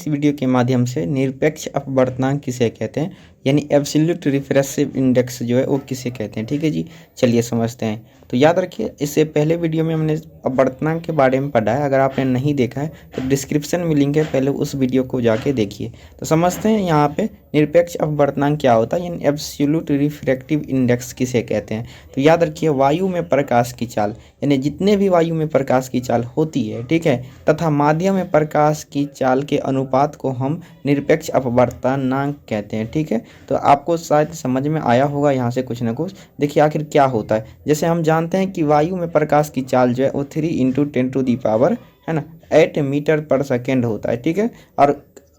इस वीडियो के माध्यम से निरपेक्ष अपवर्तनांक किसे कहते हैं, यानी एब्सोल्यूट रिफ्रेक्टिव इंडेक्स जो है वो किसे कहते हैं। ठीक है जी, चलिए समझते हैं। तो याद रखिए, इससे पहले वीडियो में हमने अपवर्तनांक के बारे में पढ़ा है। अगर आपने नहीं देखा है तो डिस्क्रिप्शन में लिंक है, पहले उस वीडियो को जाके देखिए। तो समझते हैं यहाँ पे निरपेक्ष अपवर्तनांक क्या होता है, यानी एब्सोल्यूट रिफ्रैक्टिव इंडेक्स किसे कहते हैं। तो याद रखिए, वायु में प्रकाश की चाल, यानी जितने भी वायु में प्रकाश की चाल होती है, ठीक है, तथा माध्यम में प्रकाश की चाल के अनुपात को हम निरपेक्ष अपवर्तनांक कहते हैं। ठीक है, तो आपको शायद समझ में आया होगा यहाँ से कुछ ना कुछ। देखिए आखिर क्या होता है। जैसे हम जानते हैं कि वायु में प्रकाश की चाल जो है वो 3 × 10⁻, है ना, 8 मीटर पर सेकेंड होता है। ठीक है, और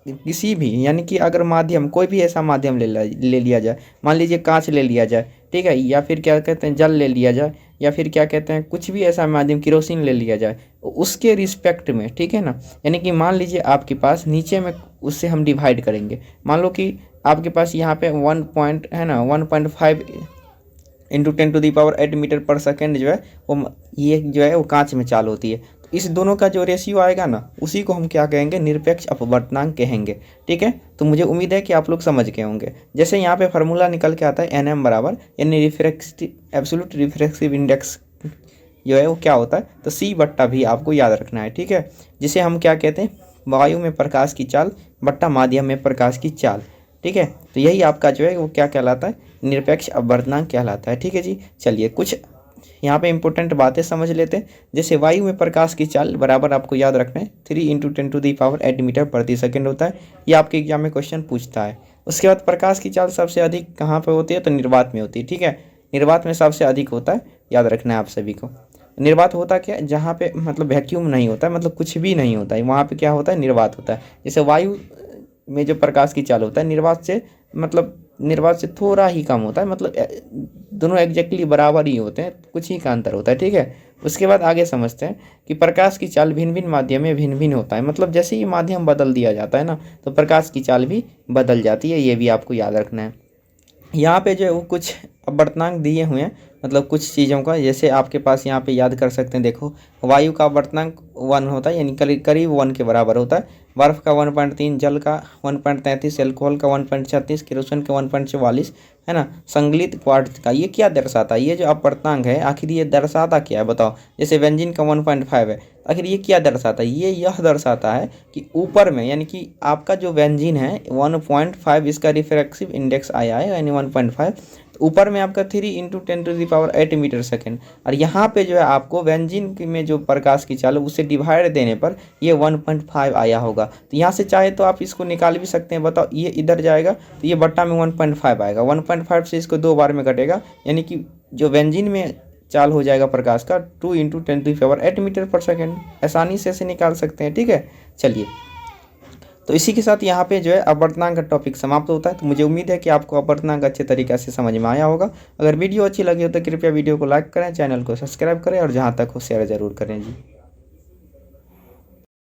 किसी भी, यानी कि अगर माध्यम, कोई भी ऐसा माध्यम ले लिया जाए, मान लीजिए कांच ले लिया जाए, ठीक है, या फिर क्या कहते हैं जल ले लिया जाए, या फिर क्या कहते हैं कुछ भी ऐसा माध्यम, केरोसिन ले लिया जाए, उसके रिस्पेक्ट में, ठीक है ना, यानी कि मान लीजिए आपके पास नीचे में, उससे हम डिवाइड करेंगे। मान लो कि आपके पास यहाँ पे 1 पॉइंट है ना, 1.5 × 10⁸ मीटर पर सेकेंड जो है वो, ये जो है वो कांच में चाल होती है। तो इस दोनों का जो रेशियो आएगा ना, उसी को हम क्या कहेंगे, निरपेक्ष अपवर्तनांक कहेंगे। ठीक है, तो मुझे उम्मीद है कि आप लोग समझ गए होंगे। जैसे यहाँ पे फार्मूला निकल के आता है NM बराबर, यानी रिफ्रैक्टिव एब्सोल्यूट रिफ्रैक्टिव इंडेक्स जो है वो क्या होता है, तो C/V भी आपको याद रखना है। ठीक है, जिसे हम क्या कहते हैं, वायु में प्रकाश की चाल बट्टा माध्यम में प्रकाश की चाल। ठीक है, तो यही आपका जो है वो क्या कहलाता है, निरपेक्ष अपवर्तनांक कहलाता है। ठीक है जी, चलिए कुछ यहाँ पे इंपॉर्टेंट बातें समझ लेते हैं। जैसे वायु में प्रकाश की चाल बराबर आपको याद रखना है 3 × 10⁸ मीटर प्रति सेकेंड होता है। ये आपके एग्जाम में क्वेश्चन पूछता है। उसके बाद प्रकाश की चाल सबसे अधिक कहाँ पर होती है, तो निर्वात में होती है। ठीक है, निर्वात में सबसे अधिक होता है, याद रखना है आप सभी को। निर्वात होता क्या है, जहाँ पे मतलब वैक्यूम नहीं होता है, मतलब कुछ भी नहीं होता है, वहाँ पे क्या होता है, निर्वात होता है। जैसे वायु में जो प्रकाश की चाल होता है, निर्वात से थोड़ा ही कम होता है, मतलब दोनों एग्जैक्टली बराबर ही होते हैं, कुछ ही का अंतर होता है। ठीक है, उसके बाद आगे समझते हैं कि प्रकाश की चाल भिन्न भिन्न माध्यम में भिन्न भिन्न होता है। मतलब जैसे ही माध्यम बदल दिया जाता है ना, तो प्रकाश की चाल भी बदल जाती है। ये भी आपको याद रखना है। यहाँ पे जो है वो कुछ अपवर्तनांक दिए हुए हैं, मतलब कुछ चीज़ों का। जैसे आपके पास यहाँ पे याद कर सकते हैं, देखो वायु का अपवर्तनांक 1 होता है, यानी करीब 1 के बराबर होता है। बर्फ़ का 1.3, जल का 1.33, एल्कोहल का 1.36, केरोसिन का 1.44, है ना, संगलित क्वार्ट्ज का। ये क्या दर्शाता है, ये जो अपवर्तनांक है आखिर ये दर्शाता क्या है, बताओ। जैसे बेंजीन का 1.5 है, आखिर ये क्या दर्शाता है, ये यह दर्शाता है कि ऊपर में, यानी कि आपका जो बेंजीन है 1.5, इसका रिफ्रैक्टिव इंडेक्स आया है, यानी 1.5। ऊपर में आपका 3 × 10⁸ मीटर सेकेंड, और यहाँ पे जो है आपको बेंजीन में जो प्रकाश की चाल है उसे डिवाइड देने पर ये 1.5 आया होगा। तो यहाँ से चाहे तो आप इसको निकाल भी सकते हैं। बताओ, ये इधर जाएगा तो ये बट्टा में 1.5 आएगा, 1.5 से इसको 2 बार में घटेगा, यानी कि जो बेंजीन में चाल हो जाएगा प्रकाश का 2 × 10⁸ मीटर पर सेकेंड। आसानी से इसे निकाल सकते हैं। ठीक है, चलिए, तो इसी के साथ यहाँ पे जो है अपवर्तनांक का टॉपिक समाप्त होता है। तो मुझे उम्मीद है कि आपको अपवर्तनांक अच्छे तरीके से समझ में आया होगा। अगर वीडियो अच्छी लगी हो तो कृपया वीडियो को लाइक करें, चैनल को सब्सक्राइब करें, और जहाँ तक हो शेयर ज़रूर करें जी।